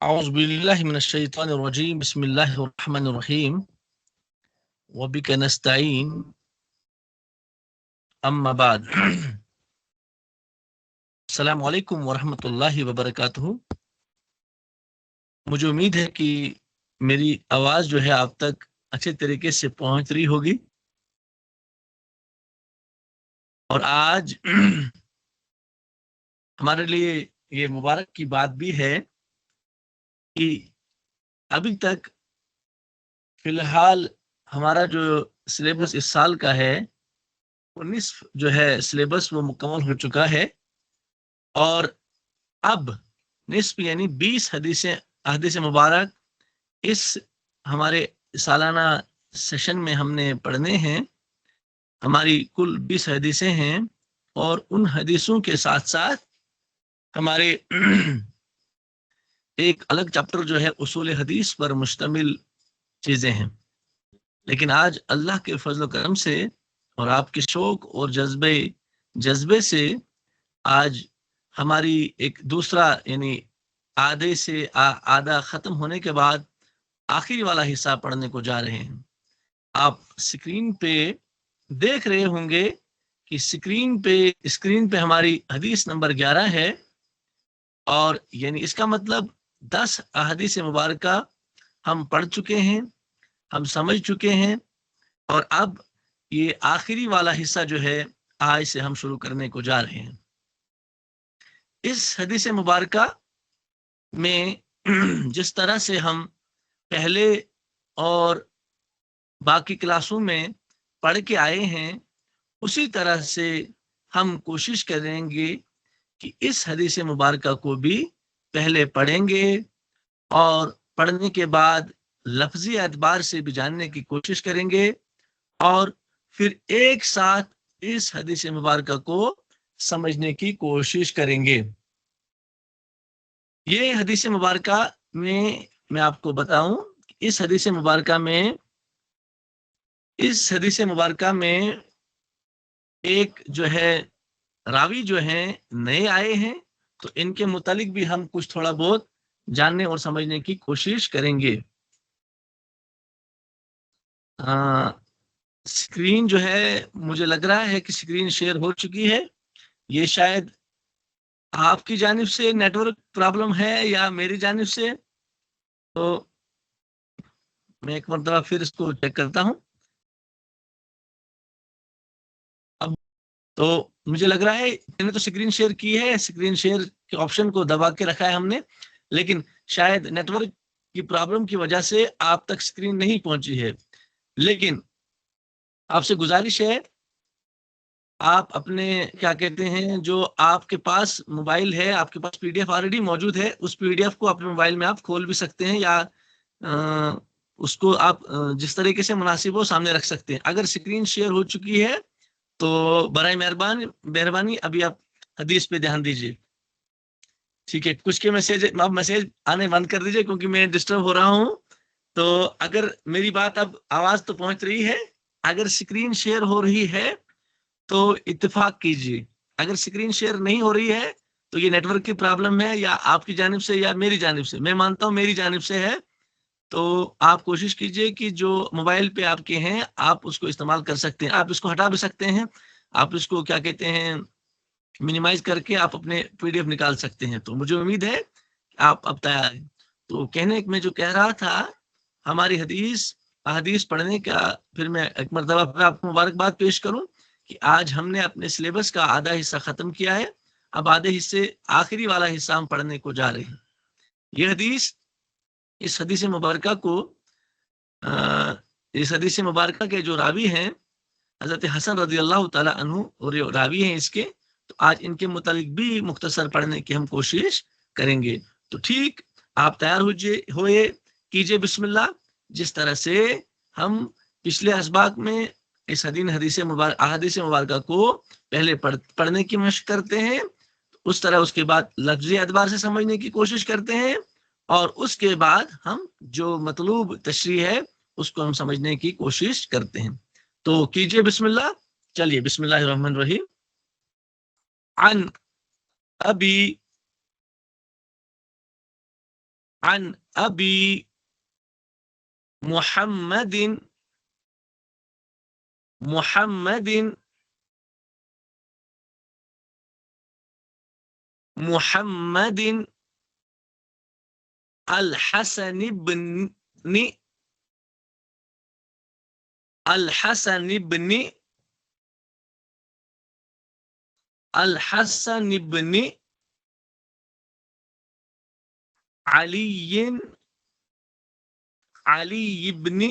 أعوذ بالله من الشيطان الرجيم بسم الله الرحمن الرحيم وبك نستعين أما بعد السلام علیکم ورحمۃ اللہ وبرکاتہ. مجھے امید ہے کہ میری آواز جو ہے آپ تک اچھے طریقے سے پہنچ رہی ہوگی. اور آج ہمارے لیے یہ مبارک کی بات بھی ہے کہ ابھی تک فی الحال ہمارا جو سلیبس اس سال کا ہے وہ نصف جو ہے سلیبس وہ مکمل ہو چکا ہے. اور اب نصف یعنی 20 حدیث مبارک اس ہمارے سالانہ سیشن میں ہم نے پڑھنے ہیں. ہماری کل 20 حدیثیں ہیں اور ان حدیثوں کے ساتھ ساتھ ہمارے ایک الگ چیپٹر جو ہے اصول حدیث پر مشتمل چیزیں ہیں. لیکن آج اللہ کے فضل و کرم سے اور آپ کے شوق اور جذبے سے آج ہماری ایک دوسرا یعنی آدھا ختم ہونے کے بعد آخری والا حصہ پڑھنے کو جا رہے ہیں. آپ اسکرین پہ دیکھ رہے ہوں گے کہ اسکرین پہ ہماری حدیث نمبر 11 ہے اور یعنی اس کا مطلب 10 احادیث مبارکہ ہم پڑھ چکے ہیں, ہم سمجھ چکے ہیں. اور اب یہ آخری والا حصہ جو ہے آج سے ہم شروع کرنے کو جا رہے ہیں. اس حدیث مبارکہ میں جس طرح سے ہم پہلے اور باقی کلاسوں میں پڑھ کے آئے ہیں اسی طرح سے ہم کوشش کریں گے کہ اس حدیث مبارکہ کو بھی پہلے پڑھیں گے اور پڑھنے کے بعد لفظی اعتبار سے بھی جاننے کی کوشش کریں گے اور پھر ایک ساتھ اس حدیث مبارکہ کو سمجھنے کی کوشش کریں گے. یہ حدیث مبارکہ میں آپ کو بتاؤں اس حدیث مبارکہ میں ایک جو ہے راوی جو ہیں نئے آئے ہیں تو ان کے متعلق بھی ہم کچھ تھوڑا بہت جاننے اور سمجھنے کی کوشش کریں گے. اسکرین جو ہے مجھے لگ رہا ہے کہ اسکرین شیئر ہو چکی ہے. یہ شاید آپ کی جانب سے نیٹ ورک پرابلم ہے یا میری جانب سے, تو میں ایک مرتبہ پھر اس کو چیک کرتا ہوں. اب تو مجھے لگ رہا ہے میں نے تو اسکرین شیئر کی ہے, اسکرین شیئر کے آپشن کو دبا کے رکھا ہے ہم نے, لیکن شاید نیٹ ورک کی پرابلم کی وجہ سے آپ تک اسکرین نہیں پہنچی ہے. لیکن آپ سے گزارش ہے آپ اپنے کیا کہتے ہیں جو آپ کے پاس موبائل ہے, آپ کے پاس پی ڈی ایف آلریڈی موجود ہے, اس پی ڈی ایف کو اپنے موبائل میں آپ کھول بھی سکتے ہیں یا اس کو آپ جس طریقے سے مناسب ہو سامنے رکھ سکتے ہیں. اگر اسکرین شیئر ہو چکی ہے تو برائے مہربانی ابھی آپ حدیث پہ دھیان دیجیے. ٹھیک ہے, کچھ کے میسج آنے بند کر دیجیے کیونکہ میں ڈسٹرب ہو رہا ہوں. تو اگر میری بات اب آواز تو پہنچ رہی ہے, اگر اسکرین شیئر ہو رہی ہے تو اتفاق کیجیے, اگر اسکرین شیئر نہیں ہو رہی ہے تو یہ نیٹ ورک کی پرابلم ہے یا آپ کی جانب سے یا میری جانب سے. میں مانتا ہوں میری جانب سے ہے, تو آپ کوشش کیجئے کہ جو موبائل پہ آپ کے ہیں آپ اس کو استعمال کر سکتے ہیں. آپ اس کو ہٹا بھی سکتے ہیں, آپ اس کو کیا کہتے ہیں منیمائز کر کے آپ اپنے پی ڈی ایف نکال سکتے ہیں. تو مجھے امید ہے آپ اب تیار ہیں. تو کہنے میں جو کہہ رہا تھا ہماری حدیث پڑھنے کا پھر میں ایک مرتبہ پھر آپ کو مبارکباد پیش کروں کہ آج ہم نے اپنے سلیبس کا آدھا حصہ ختم کیا ہے. اب آدھے حصے آخری والا حصہ ہم پڑھنے کو جا رہے ہیں. یہ اس حدیث مبارکہ کو اس حدیث مبارکہ کے جو راوی ہیں حضرت حسن رضی اللہ تعالی عنہ اور راوی ہیں اس کے, تو آج ان کے متعلق بھی مختصر پڑھنے کی ہم کوشش کریں گے. تو ٹھیک آپ تیار ہوئے کیجئے بسم اللہ. جس طرح سے ہم پچھلے اسباق میں اس احادیث مبارکہ کو پہلے پڑھنے کی مشق کرتے ہیں, اس طرح اس کے بعد لفظی اعتبار سے سمجھنے کی کوشش کرتے ہیں اور اس کے بعد ہم جو مطلوب تشریح ہے اس کو ہم سمجھنے کی کوشش کرتے ہیں. تو کیجئے بسم اللہ. چلیے بسم اللہ الرحمن الرحیم. عن ابی عن أبي محمد محمد محمد الحسن بن الحسن بن الحسن بن علي علي بن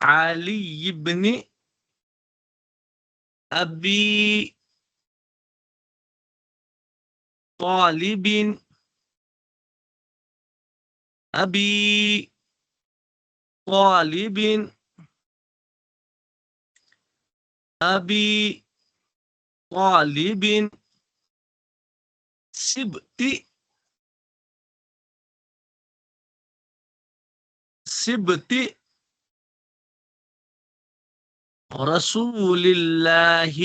علي بن أبي طالب أبي طالب أبي طالب سبت سبت رسول الله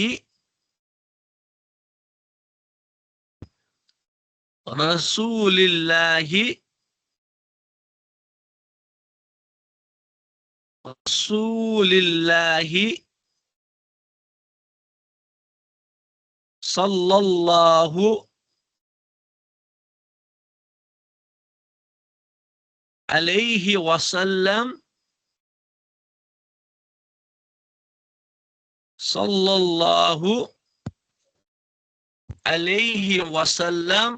رسول الله رسول الله صلى الله عليه وسلم صلى الله عليه وسلم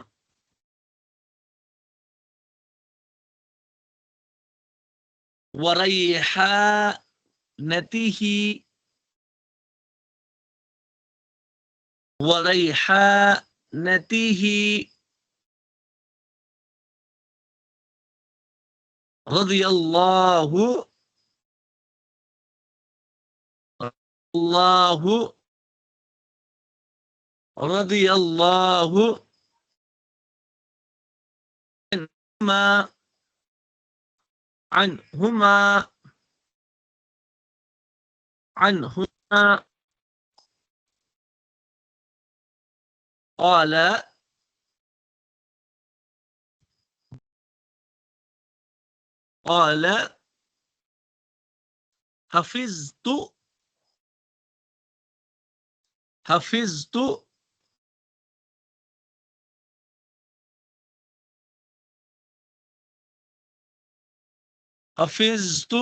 وريحانته وريحانته رضي الله الله رضي الله عنهما عنهما عنهما قال قال حفظت حفظت حفظت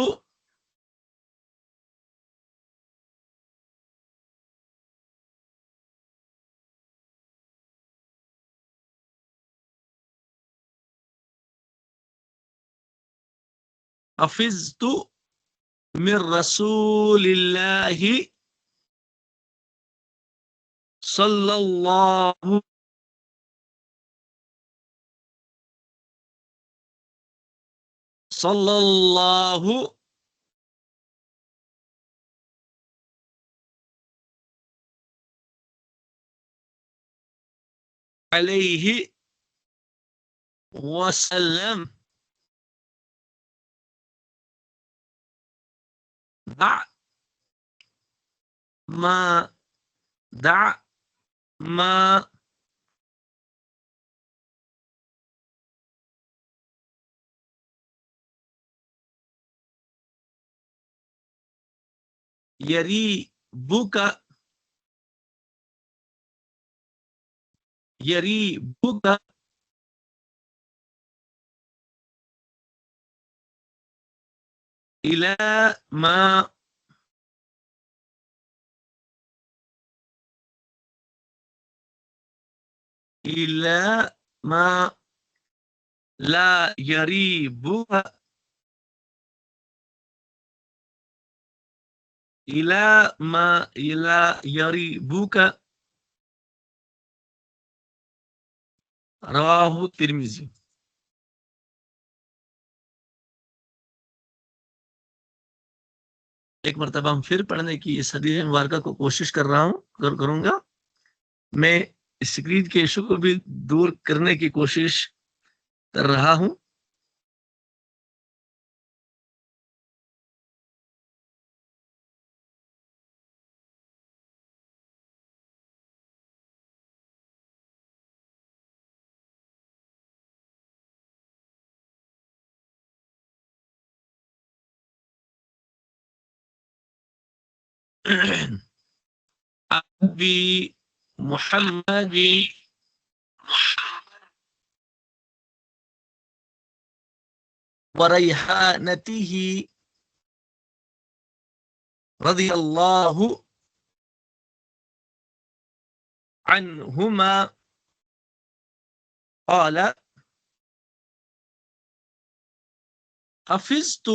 حفظت من رسول الله صلى الله صلى الله عليه وسلم دع ما دع ما يريبك يريبك إلى ما إلى ما لا يريبك إلى ما لا يريبك رواه الترمذی. ایک مرتبہ ہم پھر پڑھنے کی اس حدیث مبارکہ کو کوشش کروں گا. میں اسکرین کے ایشو کو بھی دور کرنے کی کوشش کر رہا ہوں. ابی محمد وريحانته رضي الله عنهما قال حفظت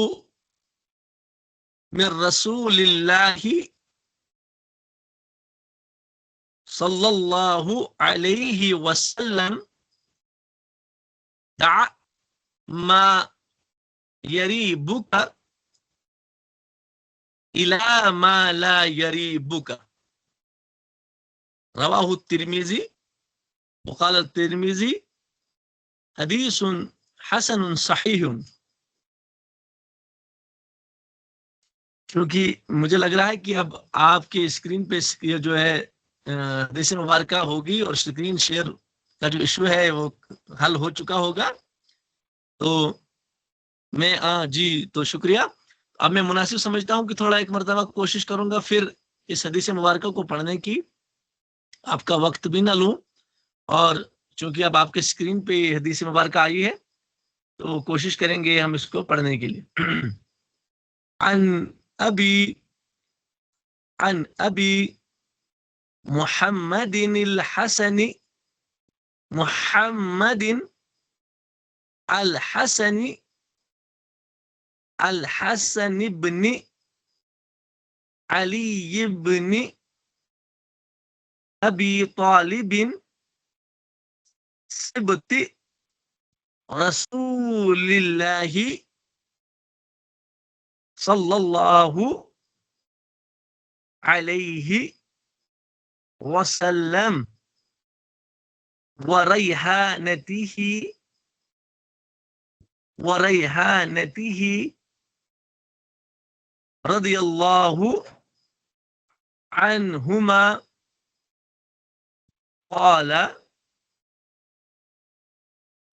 من رسول الله صلى الله عليه وسلم دع ما يريبك إلى ما لا يريبك رواه الترمذي وقال الترمذي حدیث حسن صحیح. کیونکہ مجھے لگ رہا ہے کہ اب آپ کے اسکرین پہ یہ جو ہے حدیث مبارکہ ہوگی اور اسکرین شیئر کا جو ایشو ہے وہ حل ہو چکا ہوگا. تو میں جی تو شکریہ. اب میں مناسب سمجھتا ہوں کہ تھوڑا ایک مرتبہ کوشش کروں گا پھر اس حدیث مبارکہ کو پڑھنے کی، آپ کا وقت بھی نہ لوں، اور چونکہ اب آپ کے اسکرین پہ یہ حدیث مبارکہ آئی ہے تو کوشش کریں گے ہم اس کو پڑھنے کے لیے. عن ابی محمد الحسن محمد الحسن بن علی بن ابی طالب سبط رسول اللہ صلی اللہ علیہ وسلم وريحانته رضی اللہ عنہما قال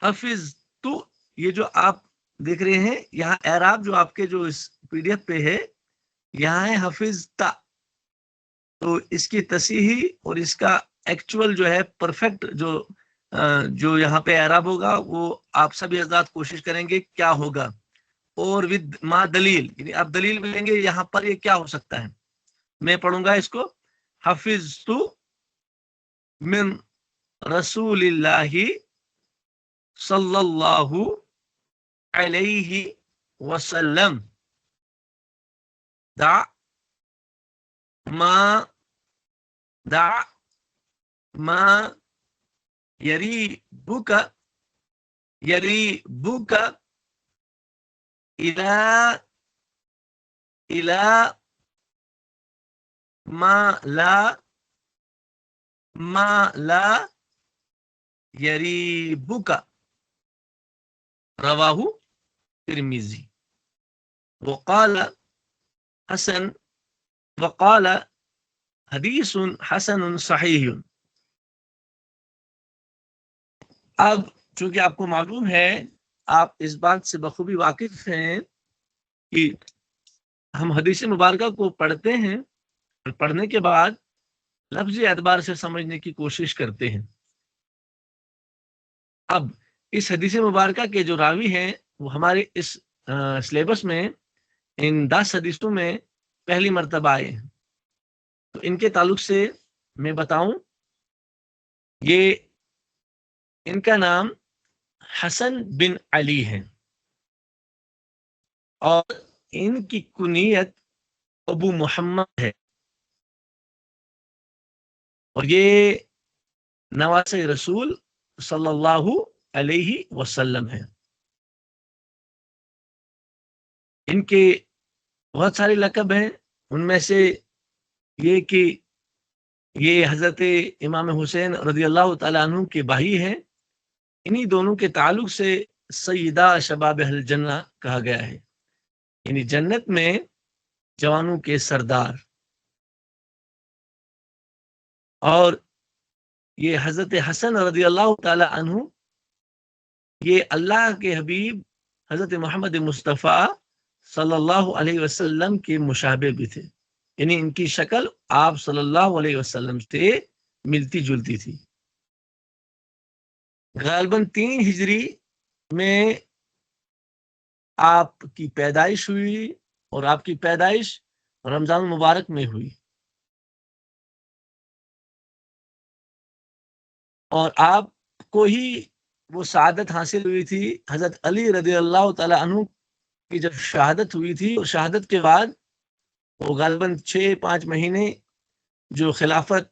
حفظت. یہ جو آپ دیکھ رہے ہیں یہاں اعراب جو آپ کے جو اس پی ڈی ایف پہ ہے یہاں ہے حفظتا، تو اس کی تصحیح اور اس کا ایکچوئل جو ہے پرفیکٹ جو یہاں پہ اعراب ہوگا وہ آپ سبھی حضرات کوشش کریں گے کیا ہوگا، اور ود ما دلیل، یعنی آپ دلیل ملیں گے یہاں پر یہ کیا ہو سکتا ہے. میں پڑھوں گا اس کو. حفظت من رسول اللہ صلی اللہ علیہ وسلم دع ما یریبک الى ما لا یریبک رواہ ترمذی وقال حدیث حسن صحیح. اب چونکہ آپ کو معلوم ہے، آپ اس بات سے بخوبی واقف ہیں کہ ہم حدیث مبارکہ کو پڑھتے ہیں اور پڑھنے کے بعد لفظی اعتبار سے سمجھنے کی کوشش کرتے ہیں. اب اس حدیث مبارکہ کے جو راوی ہیں وہ ہمارے اس سلیبس میں ان 10 حدیثوں میں پہلی مرتبہ آئے ہیں. تو ان کے تعلق سے میں بتاؤں، یہ ان کا نام حسن بن علی ہے اور ان کی کنیت ابو محمد ہے، اور یہ نواسہ رسول صلی اللہ علیہ وسلم ہے. ان کے بہت سارے لقب ہیں، ان میں سے یہ کہ یہ حضرت امام حسین رضی اللہ تعالیٰ عنہ کے بھائی ہیں. انہی دونوں کے تعلق سے سیدہ شباب اہل جنہ کہا گیا ہے، یعنی جنت میں جوانوں کے سردار. اور یہ حضرت حسن رضی اللہ تعالیٰ عنہ یہ اللہ کے حبیب حضرت محمد مصطفیٰ صلی اللہ علیہ وسلم کے مشابہ بھی تھے. یعنی ان کی شکل آپ صلی اللہ علیہ وسلم سے ملتی جلتی تھی. غالباً 3 ہجری میں آپ کی پیدائش ہوئی اور آپ کی پیدائش رمضان المبارک میں ہوئی. اور آپ کو ہی وہ سعادت حاصل ہوئی تھی. حضرت علی رضی اللہ تعالی عنہ کی جب شہادت ہوئی تھی اور شہادت کے بعد وہ غالباً 6-5 مہینے جو خلافت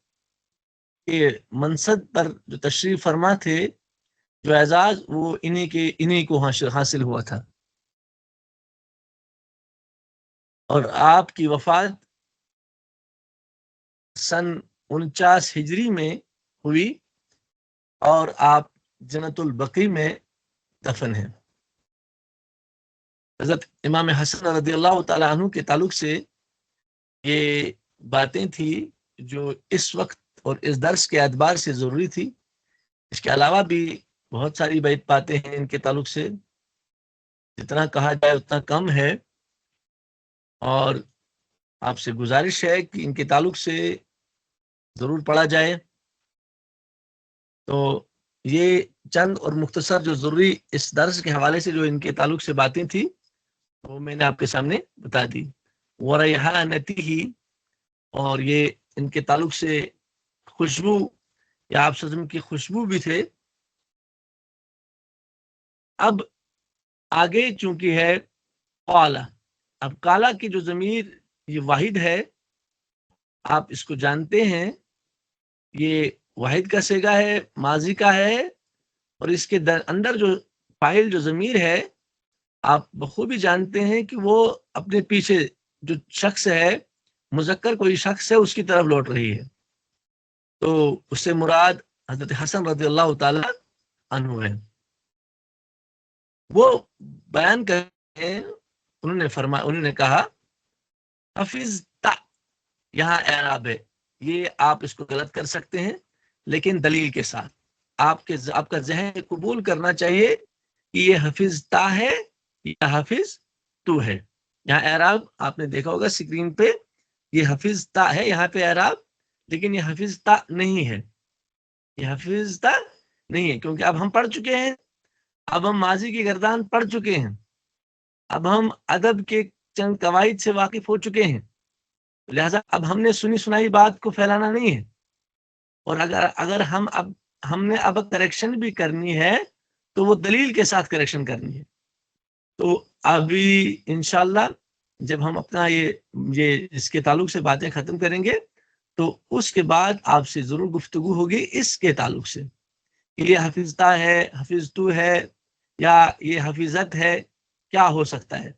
کے منصب پر جو تشریف فرما تھے، جو اعزاز وہ انہی کو حاصل ہوا تھا. اور آپ کی وفات سن 49 ہجری میں ہوئی اور آپ جنت البقیع میں دفن ہیں. حضرت امام حسن رضی اللہ تعالیٰ عنہ کے تعلق سے یہ باتیں تھی جو اس وقت اور اس درس کے اعتبار سے ضروری تھی. اس کے علاوہ بھی بہت ساری باتیں ہیں ان کے تعلق سے، جتنا کہا جائے اتنا کم ہے. اور آپ سے گزارش ہے کہ ان کے تعلق سے ضرور پڑھا جائے. تو یہ چند اور مختصر جو ضروری اس درس کے حوالے سے جو ان کے تعلق سے باتیں تھیں وہ میں نے آپ کے سامنے بتا دی. وریحانتی ہی، اور یہ ان کے تعلق سے خوشبو یا آپ سزم کی خوشبو بھی تھے. اب آگے چونکہ ہے قالا، اب کالا کی جو ضمیر یہ واحد ہے، آپ اس کو جانتے ہیں، یہ واحد کا صیغہ ہے، ماضی کا ہے. اور اس کے اندر جو فاعل جو ضمیر ہے آپ بخوبی جانتے ہیں کہ وہ اپنے پیچھے جو شخص ہے، مذکر کوئی شخص ہے، اس کی طرف لوٹ رہی ہے. تو اس سے مراد حضرت حسن رضی اللہ تعالی عنہ ہے. وہ بیان کرتے ہیں، انہوں نے کہا حفظ تا، یہاں اعراب ہے. یہ آپ اس کو غلط کر سکتے ہیں لیکن دلیل کے ساتھ. آپ کا ذہن قبول کرنا چاہیے کہ یہ حفظ تا ہے یا حفظ تو ہے. یہاں اعراب آپ نے دیکھا ہوگا اسکرین پہ، یہ حفظ تا ہے یہاں پہ اعراب، لیکن یہ حفظ تا نہیں ہے. یہ حفظ تا نہیں ہے کیونکہ اب ہم پڑھ چکے ہیں، اب ہم ماضی کی گردان پڑھ چکے ہیں، اب ہم ادب کے چند قواعد سے واقف ہو چکے ہیں. لہذا اب ہم نے سنی سنائی بات کو پھیلانا نہیں ہے. اور اگر ہم نے اب کریکشن بھی کرنی ہے تو وہ دلیل کے ساتھ کریکشن کرنی ہے. تو ابھی انشاءاللہ جب ہم اپنا یہ اس کے تعلق سے باتیں ختم کریں گے تو اس کے بعد آپ سے ضرور گفتگو ہوگی اس کے تعلق سے کہ یہ حفظتا ہے، حفظ تو ہے، یا یہ حفظت ہے، کیا ہو سکتا ہے.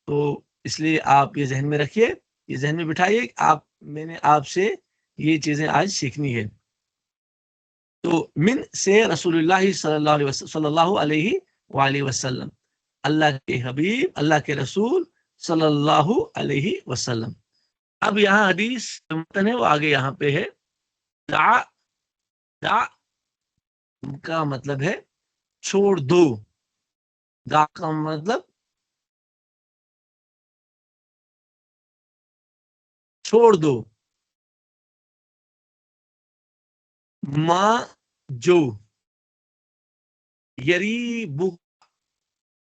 تو اس لیے آپ یہ ذہن میں رکھیے، یہ ذہن میں بٹھائیے کہ میں نے آپ سے یہ چیزیں آج سیکھنی ہے. تو من سے رسول اللہ صلی اللہ علیہ وآلہ وسلم، اللہ کے حبیب، اللہ کے رسول صلی اللہ علیہ وسلم. اب یہاں حدیث متن ہے وہ آگے یہاں پہ ہے. دع دع کا مطلب ہے چھوڑ دو. دع کا مطلب چھوڑ دو. ماں جو یریبو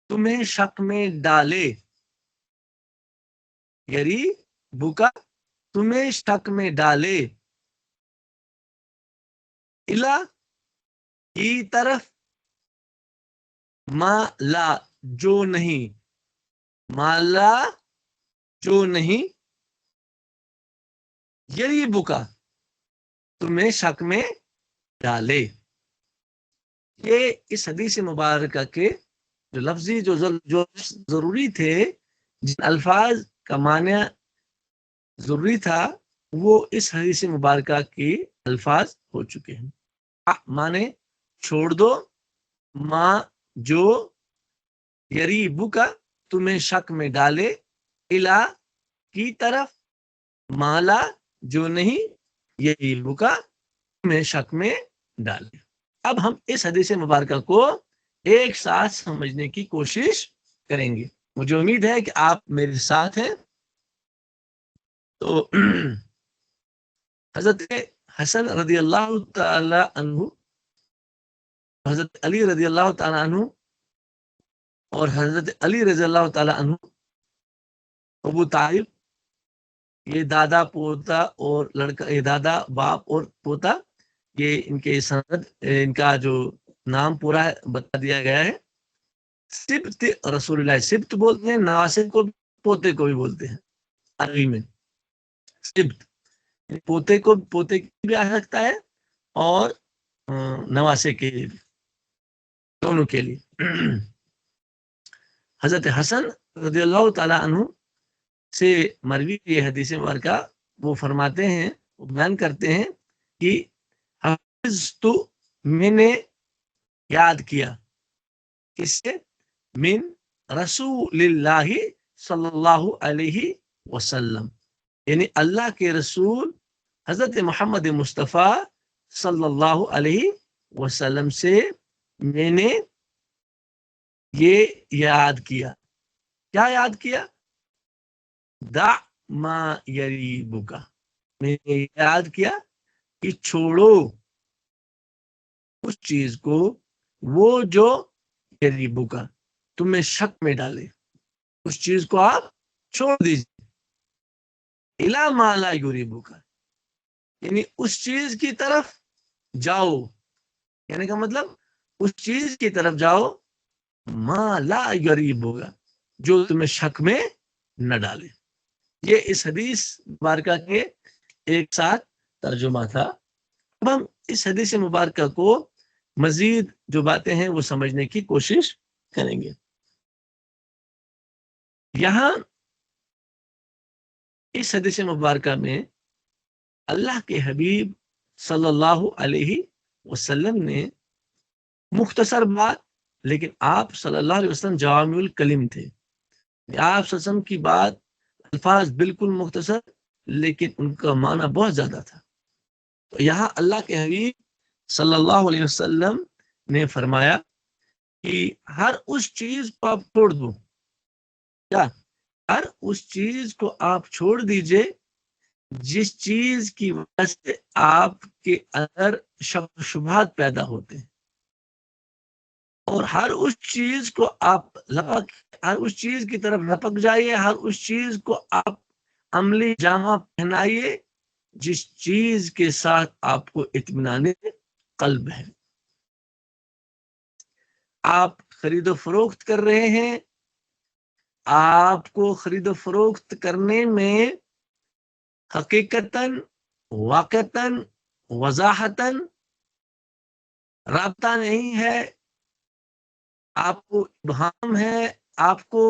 تمہیں شک میں ڈالے، یریبو تمہیں شک میں ڈالے، الا کی طرف، ما لا جو نہیں، ما لا جو نہیں، یریبو تمہیں شک میں ڈالے. یہ اس حدیث مبارکہ کے جو لفظی جو ضروری تھے، جن الفاظ کا معنی ضروری تھا، وہ اس حدیث مبارکہ کے الفاظ ہو چکے ہیں. معنی چھوڑ دو، ماں جو یریبو تمہیں شک میں ڈالے، الا کی طرف، مالا جو نہیں، یریبو تمہیں شک میں ڈالے. اب ہم اس حدیث مبارکہ کو ایک ساتھ سمجھنے کی کوشش کریں گے. مجھے امید ہے کہ آپ میرے ساتھ ہیں. تو حضرت حسن رضی اللہ تعالی عنہ، حضرت علی رضی اللہ تعالی عنہ اور حضرت علی رضی اللہ تعالی عنہ، ابو طالب، یہ دادا پوتا اور لڑکا، یہ دادا باپ اور پوتا، یہ ان کے سند، ان کا جو نام پورا ہے بتا دیا گیا ہے. سبت رسول اللہ، سبت بولتے ہیں نواسے کو، پوتے کو بھی بولتے ہیں عربی میں. سبت پوتے کو، پوتے کی بھی آ سکتا ہے اور نواسے کے دونوں کے لیے. حضرت حسن رضی اللہ تعالی عنہ سے مروی یہ حدیث مبارکہ، وہ فرماتے ہیں، وہ بیان کرتے ہیں کہ حفظت، میں نے یاد کیا، کس سے؟ من رسول اللہ صلی اللہ علیہ وسلم، یعنی اللہ کے رسول حضرت محمد مصطفیٰ صلی اللہ علیہ وسلم سے میں نے یہ یاد کیا. کیا یاد کیا؟ دع ما یریبک، میں نے یاد کیا کہ چھوڑو اس چیز کو، وہ جو یریبک، تمہیں شک میں ڈالے، اس چیز کو آپ چھوڑ دیجیے. الا ما لا یریبک، یعنی اس چیز کی طرف جاؤ، یعنی کا مطلب اس چیز کی طرف جاؤ ما لا یریبک، جو تمہیں شک میں نہ ڈالے. یہ اس حدیث مبارکہ کے ایک ساتھ ترجمہ تھا. اب ہم اس حدیث مبارکہ کو مزید جو باتیں ہیں وہ سمجھنے کی کوشش کریں گے. یہاں اس حدیث مبارکہ میں اللہ کے حبیب صلی اللہ علیہ وسلم نے مختصر بات، لیکن آپ صلی اللہ علیہ وسلم جوامع الکلم تھے. آپ صلی اللہ علیہ وسلم کی بات، الفاظ بالکل مختصر، لیکن ان کا معنی بہت زیادہ تھا. تو یہاں اللہ کے حبیب صلی اللہ علیہ وسلم نے فرمایا کہ ہر اس چیز کو آپ چھوڑ دو. کیا؟ ہر اس چیز کو آپ چھوڑ دیجئے جس چیز کی وجہ سے آپ کے اندر شک و شبہات پیدا ہوتے ہیں، اور ہر اس چیز کو آپ ہر اس چیز کی طرف لپک جائیے، ہر اس چیز کو آپ عملی جامہ پہنائیے جس چیز کے ساتھ آپ کو اطمینان قلب ہے. آپ خرید و فروخت کر رہے ہیں، آپ کو خرید و فروخت کرنے میں حقیقتاً، واقعتاً، وضاحتاً رابطہ نہیں ہے، آپ کو ابہام ہے، آپ کو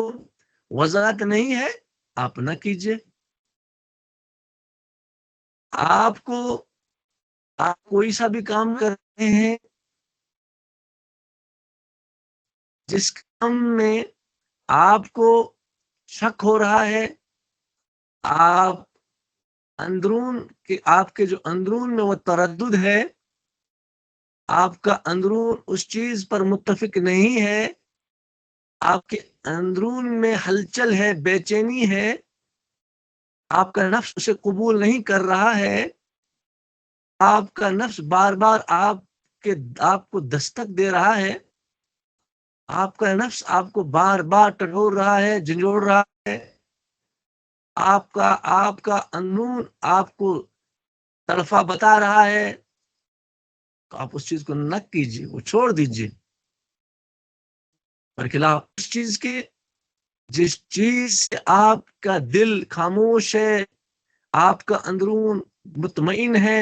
وضاحت نہیں ہے، آپ نہ کیجئے. آپ کوئی سا بھی کام کر رہے ہیں جس کام میں آپ کو شک ہو رہا ہے، آپ کے جو اندرون میں وہ تردد ہے، آپ کا اندرون اس چیز پر متفق نہیں ہے، آپ کے اندرون میں ہلچل ہے، بے چینی ہے، آپ کا نفس اسے قبول نہیں کر رہا ہے، آپ کا نفس بار بار آپ کو دستک دے رہا ہے، آپ کا نفس آپ کو بار بار ٹٹور رہا ہے، جھنجھوڑ رہا ہے، آپ کا اندرون آپ کو طرفہ بتا رہا ہے، تو آپ اس چیز کو نہ کیجیے، وہ چھوڑ دیجیے. اور خلاف اس چیز کے جس چیز سے آپ کا دل خاموش ہے، آپ کا اندرون مطمئن ہے،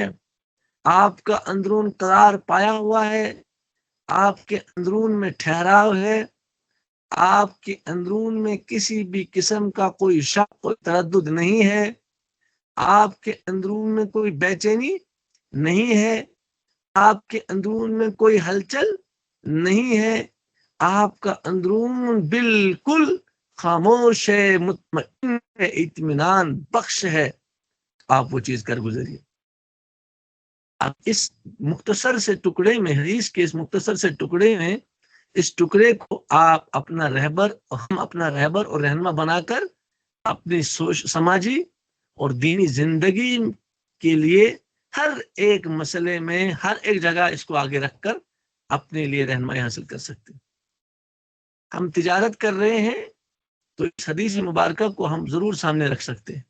آپ کا اندرون قرار پایا ہوا ہے، آپ کے اندرون میں ٹھہراؤ ہے، آپ کے اندرون میں کسی بھی قسم کا کوئی شک، کوئی تردد نہیں ہے، آپ کے اندرون میں کوئی بے چینی نہیں ہے، آپ کے اندرون میں کوئی ہلچل نہیں ہے، آپ کا اندرون بالکل خاموش ہے، مطمئن ہے، اطمینان بخش ہے، آپ وہ چیز کر گزریے. اب اس مختصر سے ٹکڑے میں، حدیث کے اس مختصر سے ٹکڑے میں، اس ٹکڑے کو آپ اپنا رہبر، ہم اپنا رہبر اور رہنما بنا کر اپنی سماجی اور دینی زندگی کے لیے ہر ایک مسئلے میں ہر ایک جگہ اس کو آگے رکھ کر اپنے لیے رہنمائی حاصل کر سکتے ہیں۔ ہم تجارت کر رہے ہیں تو اس حدیث مبارکہ کو ہم ضرور سامنے رکھ سکتے ہیں۔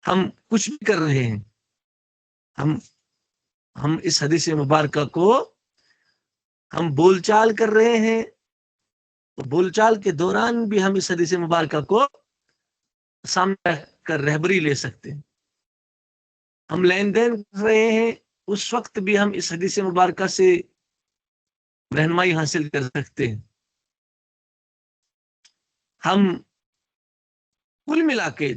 ہم کچھ بھی کر رہے ہیں، ہم اس حدیث مبارکہ کو ہم بول چال کر رہے ہیں، تو بول چال کے دوران بھی ہم اس حدیث مبارکہ کو سامنے رکھ کر رہبری لے سکتے ہیں۔ ہم لین دین کر رہے ہیں، اس وقت بھی ہم اس حدیث مبارکہ سے رہنمائی حاصل کر سکتے ہیں۔ ہم کل ملا کے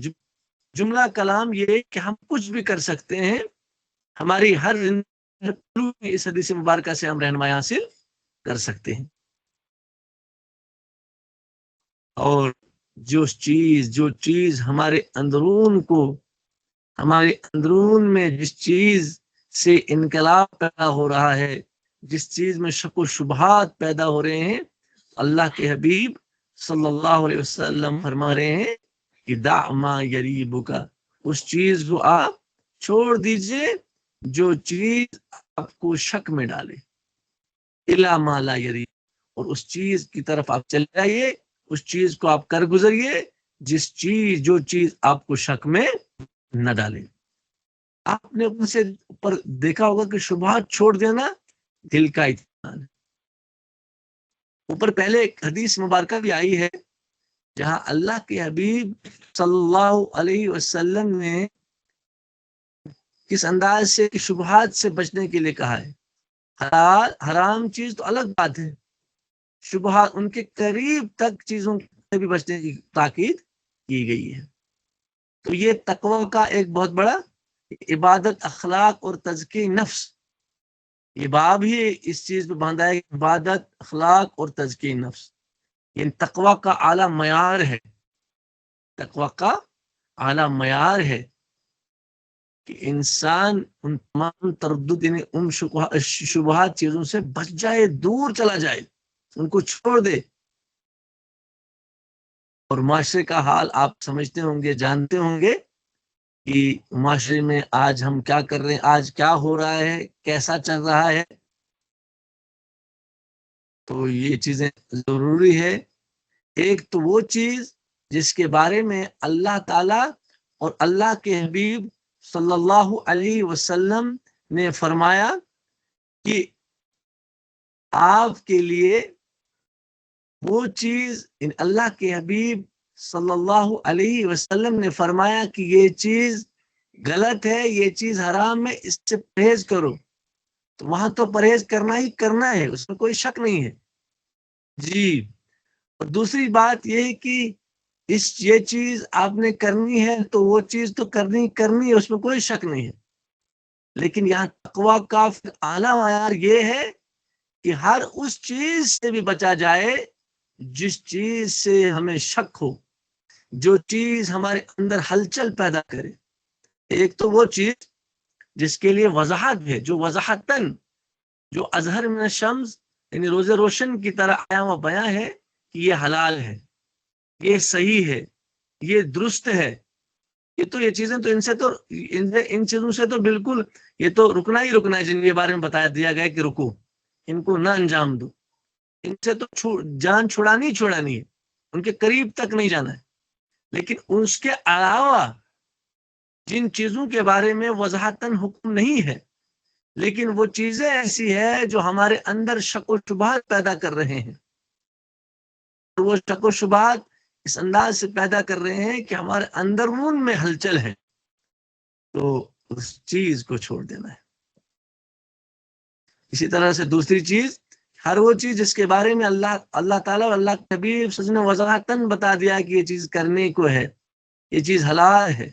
جملہ کلام یہ کہ ہم کچھ بھی کر سکتے ہیں، ہماری ہر اس حدیث مبارکہ سے ہم رہنمائی حاصل کر سکتے ہیں۔ اور جو چیز ہمارے اندرون میں جس چیز سے انقلاب پیدا ہو رہا ہے، جس چیز میں شک و شبہات پیدا ہو رہے ہیں، اللہ کے حبیب صلی اللہ علیہ وسلم فرما رہے ہیں کہ دع ما یریبک، اس چیز کو آپ چھوڑ دیجئے جو چیز آپ کو شک میں ڈالے، الا ما لا یریب، اور اس چیز کی طرف آپ چلے جائیے، اس چیز کو آپ کر گزریے جو چیز آپ کو شک میں نہ ڈالے۔ آپ نے ان سے اوپر دیکھا ہوگا کہ شبہات چھوڑ دینا دل کا اطمینان ہے۔ اوپر پہلے ایک حدیث مبارکہ بھی آئی ہے جہاں اللہ کے حبیب صلی اللہ علیہ وسلم نے کس انداز سے کہ شبہات سے بچنے کے لیے کہا ہے۔ حرام چیز تو الگ بات ہے، شبہات ان کے قریب تک چیزوں سے بھی بچنے کی تاکید کی گئی ہے۔ تو یہ تقوی کا ایک بہت بڑا عبادت، اخلاق اور تزکیہ نفس، یہ باب ہی اس چیز پہ باندھا ہے، عبادت، اخلاق اور تزکیہ نفس، یہ تقوی کا اعلیٰ معیار ہے۔ تقوی کا اعلیٰ معیار ہے کہ انسان ان تمام تردد، یعنی ان شبہات چیزوں سے بچ جائے، دور چلا جائے، ان کو چھوڑ دے۔ اور معاشرے کا حال آپ سمجھتے ہوں گے، جانتے ہوں گے کہ معاشرے میں آج ہم کیا کر رہے ہیں، آج کیا ہو رہا ہے، کیسا چل رہا ہے۔ تو یہ چیزیں ضروری ہے۔ ایک تو وہ چیز جس کے بارے میں اللہ تعالی اور اللہ کے حبیب صلی اللہ علیہ وسلم نے فرمایا کہ آپ کے لیے وہ چیز، ان اللہ کے حبیب صلی اللہ علیہ وسلم نے فرمایا کہ یہ چیز غلط ہے، یہ چیز حرام ہے، اس سے پرہیز کرو، تو وہاں تو پرہیز کرنا ہی کرنا ہے، اس میں کوئی شک نہیں ہے جی۔ اور دوسری بات یہ ہے کہ یہ چیز آپ نے کرنی ہے تو وہ چیز تو کرنی ہے، اس میں کوئی شک نہیں ہے، لیکن یہاں تقوی کا اعلیٰ معیار یہ ہے کہ ہر اس چیز سے بھی بچا جائے جس چیز سے ہمیں شک ہو، جو چیز ہمارے اندر ہلچل پیدا کرے۔ ایک تو وہ چیز جس کے لیے وضاحت ہے، جو وضاحتاً، جو اظہر من الشمس، یعنی روز روشن کی طرح آیا و بیان ہے کہ یہ حلال ہے، یہ صحیح ہے، یہ درست ہے۔ یہ تو یہ چیزیں تو ان چیزوں سے تو بالکل یہ تو رکنا ہی رکنا ہے، جن کے بارے میں بتایا دیا گیا کہ رکو، ان کو نہ انجام دو، ان سے تو جان چھڑانی ہے، ان کے قریب تک نہیں جانا ہے۔ لیکن اس کے علاوہ جن چیزوں کے بارے میں وضاحتاً حکم نہیں ہے، لیکن وہ چیزیں ایسی ہے جو ہمارے اندر شک و شبہات پیدا کر رہے ہیں، وہ شک و شبہات اس انداز سے پیدا کر رہے ہیں کہ ہمارے اندرون میں ہلچل ہے، تو اس چیز کو چھوڑ دینا ہے۔ اسی طرح سے دوسری چیز، ہر وہ چیز جس کے بارے میں اللہ تعالیٰ اور اللہ کے حبیب صلی اللہ علیہ وسلم نے وضاحتاً بتا دیا کہ یہ چیز کرنے کو ہے، یہ چیز حلال ہے،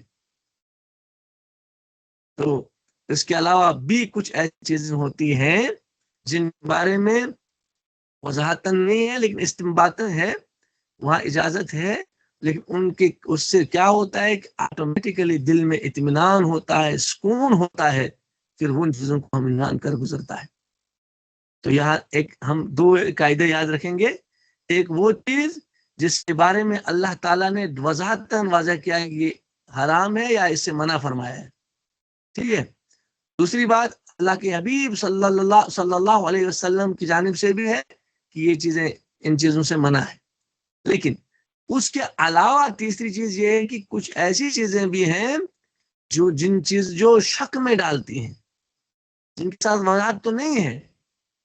تو اس کے علاوہ بھی کچھ ایسی چیزیں ہوتی ہیں جن کے بارے میں وضاحتاً نہیں ہے لیکن استنباطاً ہے، وہاں اجازت ہے، لیکن اس سے کیا ہوتا ہے کہ آٹومیٹیکلی دل میں اطمینان ہوتا ہے، سکون ہوتا ہے، پھر ان چیزوں کو ہم انجام کر گزرتا ہے۔ تو یہاں ہم دو قاعدے یاد رکھیں گے۔ ایک وہ چیز جس کے بارے میں اللہ تعالیٰ نے وضاحتاً واضح کیا ہے کہ یہ حرام ہے یا اس سے منع فرمایا ہے. ٹھیک ہے. دوسری بات اللہ کے حبیب صلی اللہ علیہ وسلم کی جانب سے بھی ہے کہ یہ چیزیں ان چیزوں سے منع ہے. لیکن اس کے علاوہ تیسری چیز یہ ہے کہ کچھ ایسی چیزیں بھی ہیں جو شک میں ڈالتی ہیں، جن کے ساتھ وضاحت تو نہیں ہے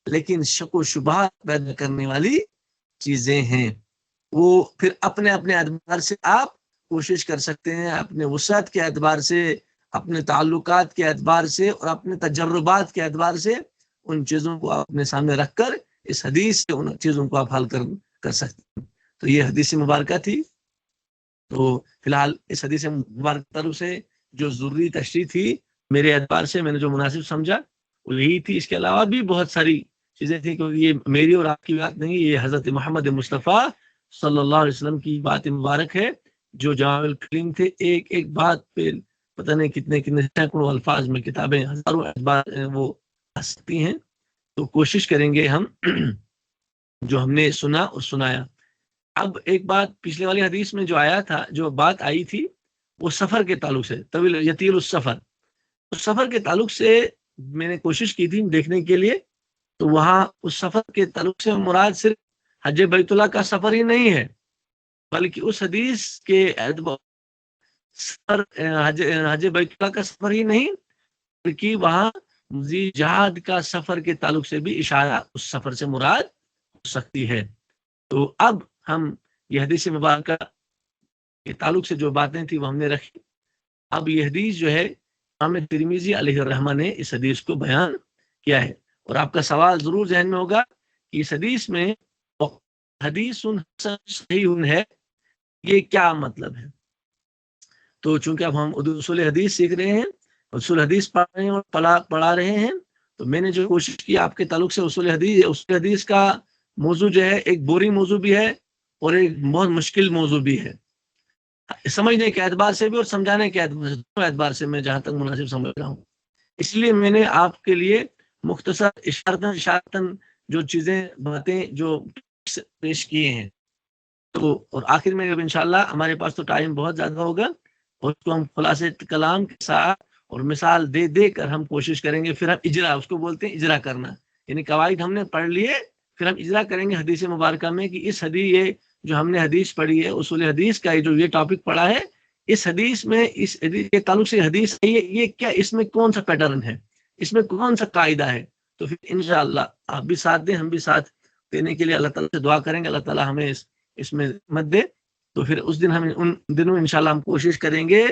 لیکن شک و شبہات پیدا کرنے والی چیزیں ہیں. وہ پھر اپنے اپنے اعتبار سے آپ کوشش کر سکتے ہیں، اپنے وسعت کے اعتبار سے، اپنے تعلقات کے اعتبار سے اور اپنے تجربات کے اعتبار سے ان چیزوں کو اپنے سامنے رکھ کر اس حدیث سے ان چیزوں کو آپ حل کر سکتے ہیں. تو یہ حدیث مبارکہ تھی. تو فی الحال اس حدیث مبارکہ طرف سے جو ضروری تشریح تھی میرے اعتبار سے میں نے جو مناسب سمجھا وہ یہی تھی. اس کے علاوہ بھی بہت ساری چیزیں تھیں کیونکہ یہ میری اور آپ کی بات نہیں، یہ حضرت محمد مصطفیٰ صلی اللہ علیہ وسلم کی بات مبارک ہے جو جامع الکلیم تھے. ایک ایک بات پہ پتہ نہیں کتنے سینکڑوں الفاظ میں کتابیں ہزاروں اعتبار وہ آ سکتی ہیں. تو کوشش کریں گے ہم جو ہم نے سنا اور سنایا. اب ایک بات پچھلے والی حدیث میں جو آیا تھا، جو بات آئی تھی وہ سفر کے تعلق سے، طویل یطیل السفر، اس سفر کے تعلق سے میں نے کوشش کی تھی دیکھنے کے لیے. تو وہاں اس سفر کے تعلق سے مراد صرف حج بیت اللہ کا سفر ہی نہیں ہے بلکہ اس حدیث کے حج بیت اللہ کا سفر ہی نہیں بلکہ وہاں جہاد کا سفر کے تعلق سے بھی اشارہ اس سفر سے مراد ہو سکتی ہے. تو اب ہم یہ حدیث مبارکہ کے تعلق سے جو باتیں تھیں وہ ہم نے رکھی. اب یہ حدیث جو ہے امام ترمذی علیہ الرحمہ نے اس حدیث کو بیان کیا ہے. اور آپ کا سوال ضرور ذہن میں ہوگا کہ اس حدیث میں حدیث صحیح ہے یہ کیا مطلب ہے. تو چونکہ اب ہم اصول حدیث سیکھ رہے ہیں، اصول حدیث پڑھ رہے ہیں اور پڑھا رہے ہیں، تو میں نے جو کوشش کی آپ کے تعلق سے اصول حدیث کا موضوع جو ہے ایک بوری موضوع بھی ہے اور ایک بہت مشکل موضوع بھی ہے، سمجھنے کے اعتبار سے بھی اور سمجھانے کے اعتبار سے میں جہاں تک مناسب سمجھ رہا ہوں. اس لیے میں نے آپ کے لیے مختصر اشارتاً جو چیزیں باتیں جو پیش کیے ہیں. تو اور آخر میں اب انشاءاللہ ہمارے پاس تو ٹائم بہت زیادہ ہوگا اور اس کو ہم خلاصے کلام کے ساتھ اور مثال دے دے کر ہم کوشش کریں گے. پھر ہم اجرا، اس کو بولتے ہیں اجرا کرنا، یعنی قواعد ہم نے پڑھ لیے پھر ہم اجرا کریں گے حدیث مبارکہ میں کہ اس حدیث یہ جو ہم نے حدیث پڑھی ہے اصول حدیث کا جو یہ ٹاپک پڑھا ہے اس حدیث میں اس کے تعلق سے حدیث یہ کیا، اس میں کون سا پیٹرن ہے، اس میں کون سا قاعدہ ہے. تو پھر انشاءاللہ آپ بھی ساتھ دیں، ہم بھی ساتھ دینے کے لیے اللہ تعالیٰ سے دعا کریں گے اللہ تعالیٰ ہمیں اس میں مت دے. تو پھر اس دن ہم ان دنوں انشاءاللہ ہم کوشش کریں گے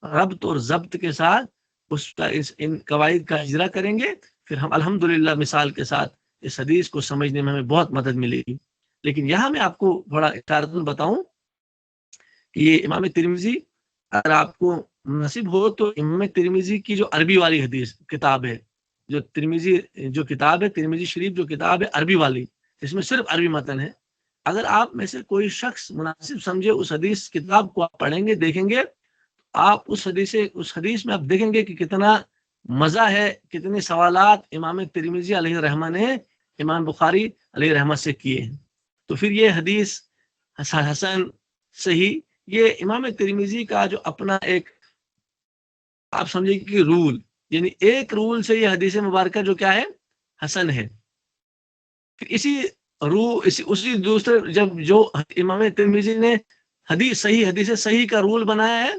ربط اور ضبط کے ساتھ اس کا ان قواعد کا اجرا کریں گے. پھر ہم الحمدللہ مثال کے ساتھ اس حدیث کو سمجھنے میں ہمیں بہت مدد ملے گی. لیکن یہاں میں آپ کو بڑا اشارتاً بتاؤں کہ یہ امام ترمذی، اگر آپ کو مناسب ہو تو امام ترمذی کی جو عربی والی حدیث کتاب ہے، جو ترمذی جو کتاب ہے ترمذی شریف جو کتاب ہے عربی والی، اس میں صرف عربی متن ہے، اگر آپ میں سے کوئی شخص مناسب سمجھے اس حدیث کتاب کو آپ پڑھیں گے دیکھیں گے، آپ اس حدیث میں آپ دیکھیں گے کہ کتنا مزہ ہے، کتنے سوالات امام ترمذی علیہ الرحمہ نے امام بخاری علیہ الرحمہ سے کیے ہیں. تو پھر یہ حدیث حسن صحیح، یہ امام ترمذی کا جو اپنا ایک آپ سمجھے کہ رول، یعنی ایک رول سے یہ حدیث مبارکہ جو کیا ہے حسن ہے. پھر اسی دوسرے جب جو امام ترمذی نے حدیث صحیح کا رول بنایا ہے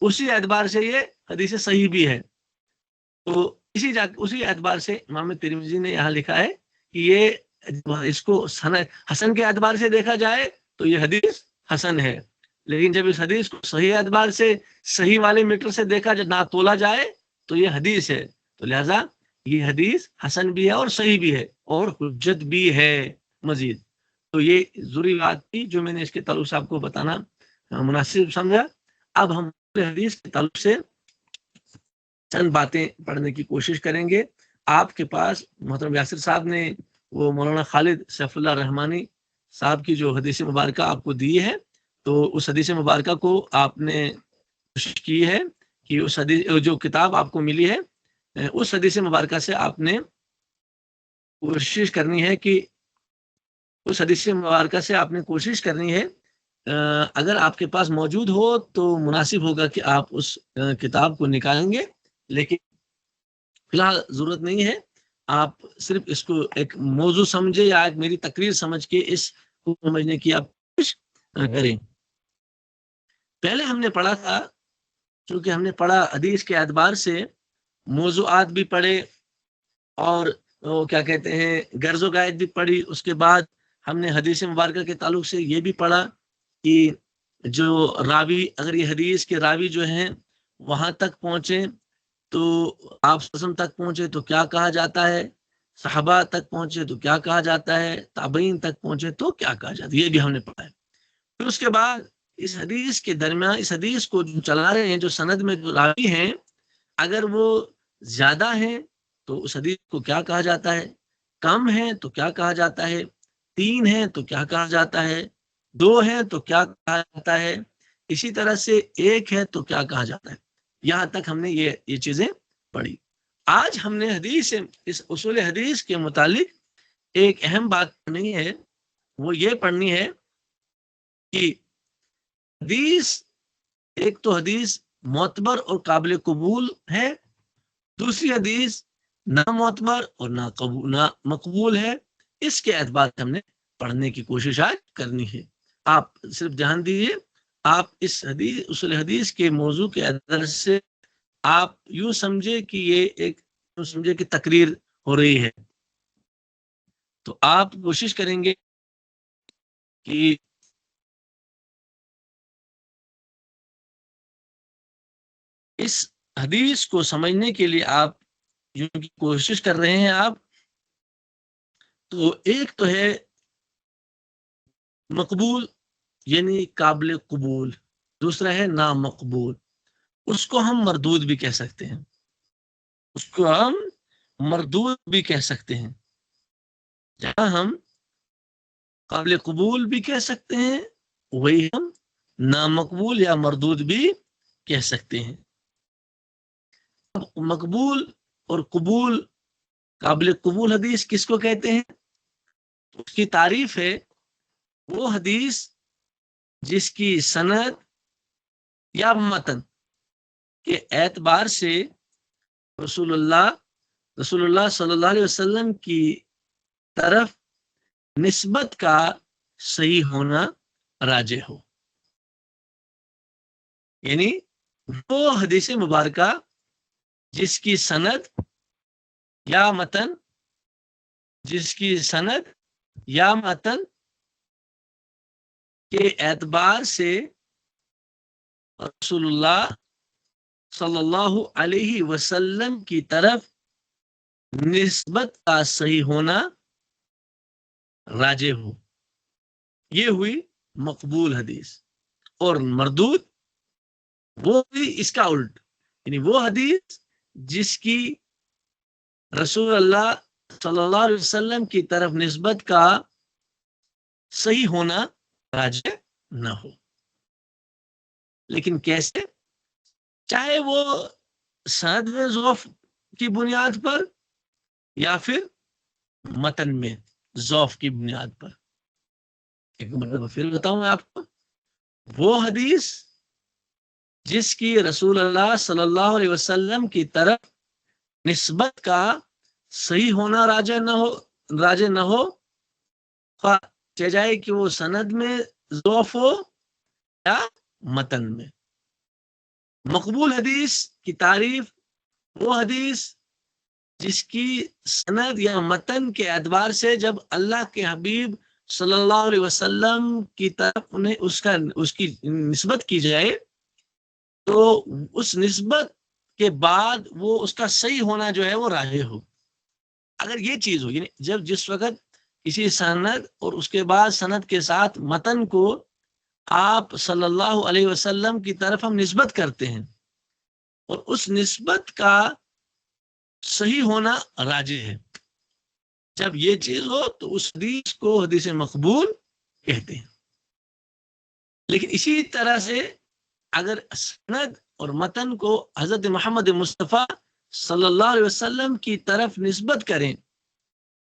اسی اعتبار سے یہ حدیث صحیح بھی ہے. تو اسی اعتبار سے امام ترمذی نے یہاں لکھا ہے کہ یہ اس کو حسن کے اعتبار سے دیکھا جائے تو یہ حدیث حسن ہے، لیکن جب اس حدیث کو صحیح اعتبار سے صحیح والے میٹر سے دیکھا جائے، نہ تولا جائے تو یہ حدیث ہے. تو لہذا یہ حدیث حسن بھی ہے اور صحیح بھی ہے اور حجت بھی ہے مزید. تو یہ ضروری بات تھی جو میں نے اس کے تعلق سے آپ کو بتانا مناسب سمجھا. اب ہم حدیث کے تعلق سے چند باتیں پڑھنے کی کوشش کریں گے. آپ کے پاس محترم یاسر صاحب نے وہ مولانا خالد سیف اللہ رحمانی صاحب کی جو حدیث مبارکہ آپ کو دی ہے، تو اس حدیث مبارکہ کو آپ نے کوشش کی ہے کہ اس حدیث جو کتاب آپ کو ملی ہے اس حدیث مبارکہ سے آپ نے کوشش کرنی ہے کہ اس حدیث مبارکہ سے آپ نے کوشش کرنی ہے اگر آپ کے پاس موجود ہو تو مناسب ہوگا کہ آپ اس کتاب کو نکالیں گے، لیکن فی الحال ضرورت نہیں ہے. آپ صرف اس کو ایک موضوع سمجھے یا ایک میری تقریر سمجھ کے اس کو سمجھنے کی آپ کوشش کریں. پہلے ہم نے پڑھا تھا، چونکہ ہم نے پڑھا حدیث کے اعتبار سے موضوعات بھی پڑھے اور وہ کیا کہتے ہیں غرض و قائد بھی پڑھی. اس کے بعد ہم نے حدیث مبارکہ کے تعلق سے یہ بھی پڑھا کہ جو راوی، اگر یہ حدیث کے راوی جو ہیں وہاں تک پہنچے تو آپ وسلم تک پہنچے تو کیا کہا جاتا ہے، صحابہ تک پہنچے تو کیا کہا جاتا ہے، تابعین تک پہنچے تو کیا کہا جاتا ہے، یہ بھی ہم نے پڑھا ہے. پھر اس کے بعد اس حدیث کے درمیان، اس حدیث کو جو چلا رہے ہیں، جو سند میں جو راوی ہیں، اگر وہ زیادہ ہیں تو اس حدیث کو کیا کہا جاتا ہے، کم ہے تو کیا کہا جاتا ہے، 3 ہیں تو کیا کہا جاتا ہے، 2 ہیں تو کیا کہا جاتا ہے، اسی طرح سے 1 ہے تو کیا کہا جاتا ہے. یہاں تک ہم نے یہ چیزیں پڑھی. آج ہم نے حدیث، اس اصول حدیث کے متعلق ایک اہم بات پڑھنی ہے. وہ یہ پڑھنی ہے کہ حدیث، ایک تو حدیث معتبر اور قابل قبول ہے، دوسری حدیث نہ معتبر اور نہ مقبول ہے. اس کے اعتبار سے ہم نے پڑھنے کی کوشش آج کرنی ہے. آپ صرف دھیان دیجیے، آپ اس حدیث، اصول حدیث کے موضوع کے اعتبار سے آپ یوں سمجھے کہ یہ ایک یوں سمجھے کہ تقریر ہو رہی ہے. تو آپ کوشش کریں گے کہ اس حدیث کو سمجھنے کے لیے آپ یوں کی کوشش کر رہے ہیں آپ، تو ایک تو ہے مقبول یعنی قابل قبول، دوسرا ہے نامقبول. اس کو ہم مردود بھی کہہ سکتے ہیں، اس کو ہم مردود بھی کہہ سکتے ہیں. جہاں ہم قابل قبول بھی کہہ سکتے ہیں، وہی ہم نامقبول یا مردود بھی کہہ سکتے ہیں. مقبول اور قبول، قابل قبول حدیث کس کو کہتے ہیں؟ اس کی تعریف ہے وہ حدیث جس کی سند یا متن کے اعتبار سے رسول اللہ صلی اللہ علیہ وسلم کی طرف نسبت کا صحیح ہونا راجح ہو. یعنی وہ حدیث مبارکہ جس کی سند یا متن کے اعتبار سے رسول اللہ صلی اللہ علیہ وسلم کی طرف نسبت کا صحیح ہونا راجح ہو، یہ ہوئی مقبول حدیث. اور مردود وہ بھی اس کا الٹ، یعنی وہ حدیث جس کی رسول اللہ صلی اللہ علیہ وسلم کی طرف نسبت کا صحیح ہونا راجح نہ ہو. لیکن کیسے؟ چاہے وہ سند میں ضعف کی بنیاد پر یا پھر متن میں ضعف کی بنیاد پر. ایک مرتبہ پھر بتاؤں میں آپ کو، وہ حدیث جس کی رسول اللہ صلی اللہ علیہ وسلم کی طرف نسبت کا صحیح ہونا راجح نہ ہو، چاہے جائے کہ وہ سند میں ضعف ہو یا متن میں. مقبول حدیث کی تعریف وہ حدیث جس کی سند یا متن کے اعتبار سے جب اللہ کے حبیب صلی اللہ علیہ وسلم کی طرف انہیں اس کی نسبت کی جائے تو اس نسبت کے بعد وہ اس کا صحیح ہونا جو ہے وہ راجح ہو. اگر یہ چیز ہو، یعنی جس وقت کسی سند اور اس کے بعد سند کے ساتھ متن کو آپ صلی اللہ علیہ وسلم کی طرف ہم نسبت کرتے ہیں اور اس نسبت کا صحیح ہونا راجح ہے، جب یہ چیز ہو تو اس حدیث کو حدیث مقبول کہتے ہیں. لیکن اسی طرح سے اگر سند اور متن کو حضرت محمد مصطفیٰ صلی اللہ علیہ وسلم کی طرف نسبت کریں،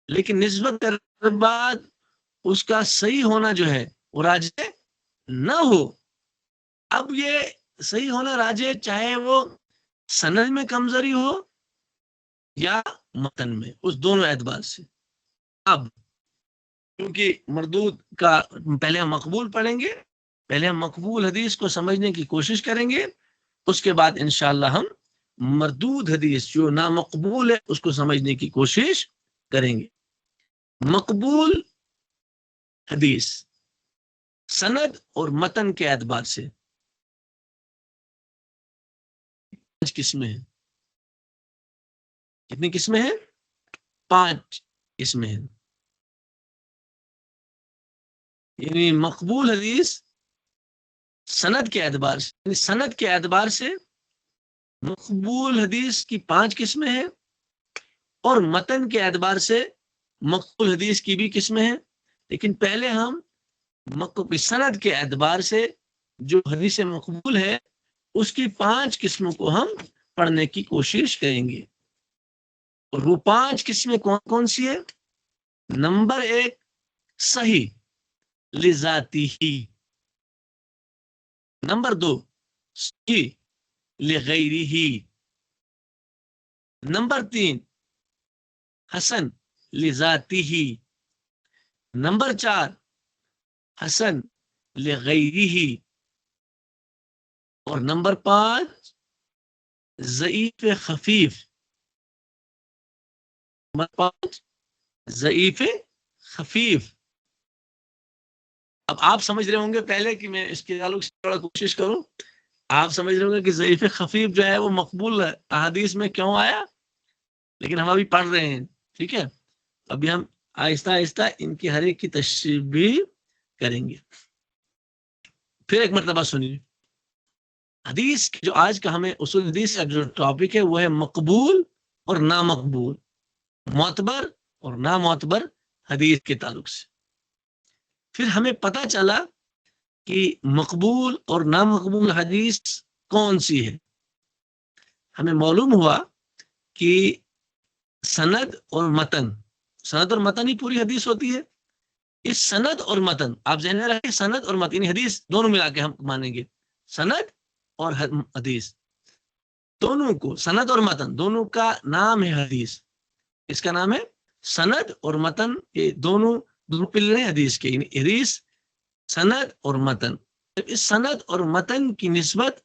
لیکن نسبت کرنے کے بعد اس کا صحیح ہونا جو ہے وہ راجح نہ ہو. اب یہ صحیح ہونا راجے چاہے وہ سند میں کمزوری ہو یا متن میں، اس دونوں اعتبار سے. اب کیونکہ مردود کا پہلے ہم مقبول پڑھیں گے، پہلے ہم مقبول حدیث کو سمجھنے کی کوشش کریں گے، اس کے بعد انشاءاللہ ہم مردود حدیث جو نامقبول ہے اس کو سمجھنے کی کوشش کریں گے. مقبول حدیث سند اور متن کے اعتبار سے 5 قسمیں ہیں. کتنی قسمیں ہیں؟ 5 قسمیں ہیں. یعنی مقبول حدیث سند کے اعتبار سے، یعنی سند کے اعتبار سے مقبول حدیث کی 5 قسمیں ہیں، اور متن کے اعتبار سے مقبول حدیث کی بھی قسمیں ہیں. لیکن پہلے ہم سند کے اعتبار سے جو حدیث مقبول ہے اس کی 5 قسموں کو ہم پڑھنے کی کوشش کریں گے. اور وہ 5 قسمیں کون کون سی ہے؟ نمبر 1 صحیح لذاتی ہی، نمبر 2 صحیح لغیری ہی، نمبر 3 حسن لذاتی ہی، نمبر 4 حسن لغیری ہی، اور نمبر 5 ضعیف خفیف. نمبر 5 ضعیف خفیف. اب آپ سمجھ رہے ہوں گے پہلے کہ میں اس کے تعلق سے تھوڑا کوشش کروں. آپ سمجھ رہے ہوں گے کہ ضعیف خفیف جو ہے وہ مقبول احادیث میں کیوں آیا، لیکن ہم ابھی پڑھ رہے ہیں. ٹھیک ہے، ابھی ہم آہستہ آہستہ ان کی ہر ایک کی تشریح بھی کریں گے. پھر ایک مرتبہ سنیے، حدیث جو آج کا ہمیں اصول حدیث کا جو ٹاپک ہے وہ ہے مقبول اور نامقبول، معتبر اور نامعتبر حدیث کے تعلق سے. پھر ہمیں پتہ چلا کہ مقبول اور نامقبول حدیث کون سی ہے. ہمیں معلوم ہوا کہ سند اور متن ہی پوری حدیث ہوتی ہے. اس سند اور متن آپ ذہن میں رکھیں، سند اور متن حدیث دونوں ملا کے ہم مانیں گے. سند اور حدیث دونوں کو، سند اور متن دونوں کا نام ہے حدیث. اس کا نام ہے سند اور متن. یہ دونوں پلر ہیں حدیث کے، یعنی حدیث سند اور متن. اس سند اور متن کی نسبت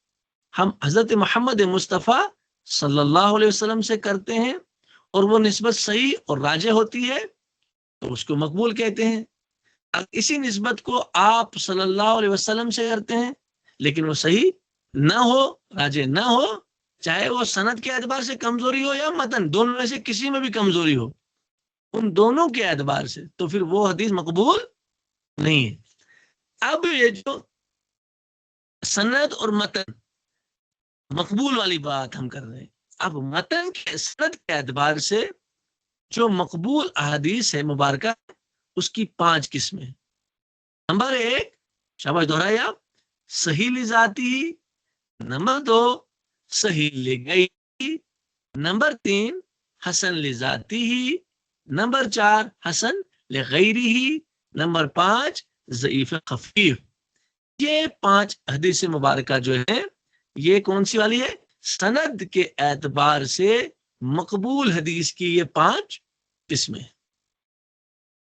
ہم حضرت محمد مصطفیٰ صلی اللہ علیہ وسلم سے کرتے ہیں، اور وہ نسبت صحیح اور راجح ہوتی ہے تو اس کو مقبول کہتے ہیں. اسی نسبت کو آپ صلی اللہ علیہ وسلم سے کرتے ہیں لیکن وہ صحیح نہ ہو، راجح نہ ہو، چاہے وہ سند کے اعتبار سے کمزوری ہو یا متن، دونوں میں سے کسی میں بھی کمزوری ہو، ان دونوں کے اعتبار سے، تو پھر وہ حدیث مقبول نہیں ہے. اب یہ جو سند اور متن مقبول والی بات ہم کر رہے ہیں، اب متن کے سند کے اعتبار سے جو مقبول احادیث ہے مبارکہ اس کی 5 قسمیں. نمبر 1 شاباش دہرائے آپ، صحیح لذاتی، نمبر 2 صحیح لغیری، نمبر 3 حسن لذاتی ہی، نمبر 4 حسن لغیری ہی، نمبر 5 ضعیف خفیف. یہ 5 حدیث مبارکہ جو ہے یہ کون سی والی ہے؟ سند کے اعتبار سے مقبول حدیث کی یہ 5 قسمیں.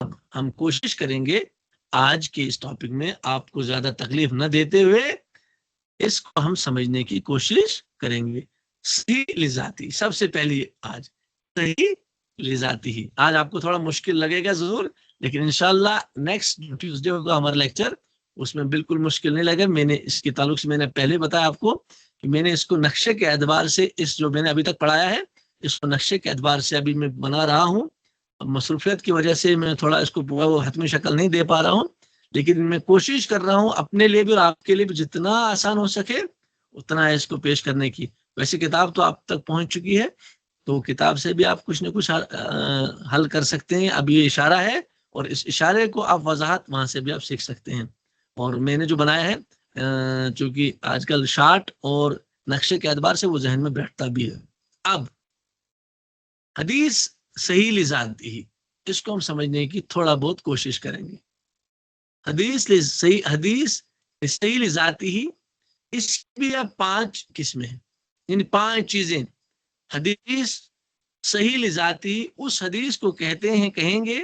اب ہم کوشش کریں گے آج کے اس ٹاپک میں آپ کو زیادہ تکلیف نہ دیتے ہوئے اس کو ہم سمجھنے کی کوشش کریں گے. صحیح لذاتی سب سے پہلی، آج صحیح لذاتی ہی. آج آپ کو تھوڑا مشکل لگے گا ضرور، لیکن انشاءاللہ نیکسٹ ٹیوزڈے ہوگا ہمارا لیکچر، اس میں بالکل مشکل نہیں لگے. میں نے اس کے تعلق سے میں نے پہلے بتایا آپ کو کہ میں نے اس کو نقشے کے اعتبار سے، اس جو میں نے ابھی تک پڑھایا ہے اس کو نقشے کے اعتبار سے ابھی میں بنا رہا ہوں. مصروفیت کی وجہ سے میں تھوڑا اس کو وہ حتمی شکل نہیں دے پا رہا ہوں، لیکن میں کوشش کر رہا ہوں اپنے لیے بھی اور آپ کے لیے بھی جتنا آسان ہو سکے اتنا اس کو پیش کرنے کی. ویسے کتاب تو آپ تک پہنچ چکی ہے، تو کتاب سے بھی آپ کچھ نہ کچھ حل کر سکتے ہیں. اب یہ اشارہ ہے اور اس اشارے کو آپ وضاحت وہاں سے بھی آپ سیکھ سکتے ہیں. اور میں نے جو بنایا ہے چونکہ آج کل شارٹ اور نقشے کے اعتبار سے وہ ذہن میں بیٹھتا بھی ہے. اب حدیث صحیح لذاتی ہی، اس کو ہم سمجھنے کی تھوڑا بہت کوشش کریں گے. حدیث صحیح، حدیث صحیح ذاتی ہی، اس کی بھی اب 5 قسمیں ہیں، یعنی 5 چیزیں. حدیث صحیح ذاتی، اس حدیث کو کہیں گے،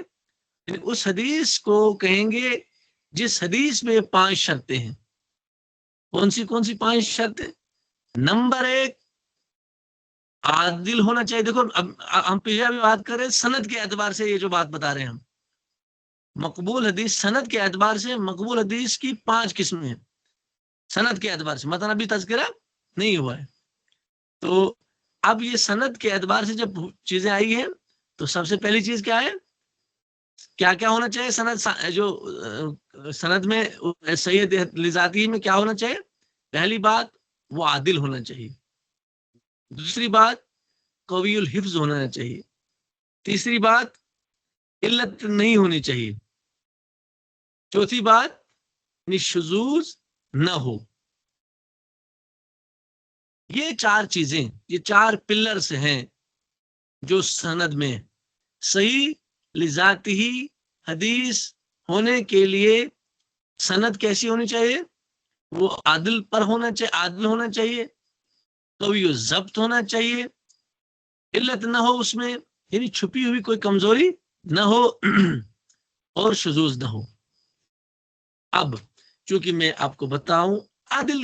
یعنی اس حدیث کو کہیں گے جس حدیث میں 5 شرطیں ہیں. کون سی 5 شرطیں؟ نمبر 1، عادل ہونا چاہیے. دیکھو اب ہم پہلے بھی بات کریں سند کے اعتبار سے، یہ جو بات بتا رہے ہیں ہم، مقبول حدیث سند کے اعتبار سے مقبول حدیث کی 5 قسمیں ہیں سند کے اعتبار سے. مطلب ابھی تذکرہ نہیں ہوا ہے. تو اب یہ سند کے اعتبار سے جب چیزیں آئی ہیں تو سب سے پہلی چیز کیا ہے؟ کیا ہونا چاہیے سند جو سند میں صحیح ذاتی میں کیا ہونا چاہیے؟ پہلی بات وہ عادل ہونا چاہیے. دوسری بات قوی الحفظ ہونا چاہیے. تیسری بات علت نہیں ہونی چاہیے. چوتھی بات شذوذ نہ ہو. یہ 4 چیزیں، یہ 4 پلرز ہیں جو سند میں صحیح لذاتی حدیث ہونے کے لیے سند کیسی ہونی چاہیے؟ وہ عادل پر ہونا چاہیے، عادل ہونا چاہیے، قوی ضبط ہونا چاہیے، علت نہ ہو اس میں، یعنی چھپی ہوئی کوئی کمزوری نہ ہو اور شذوذ نہ ہو. اب چونکہ میں آپ کو بتاؤں عادل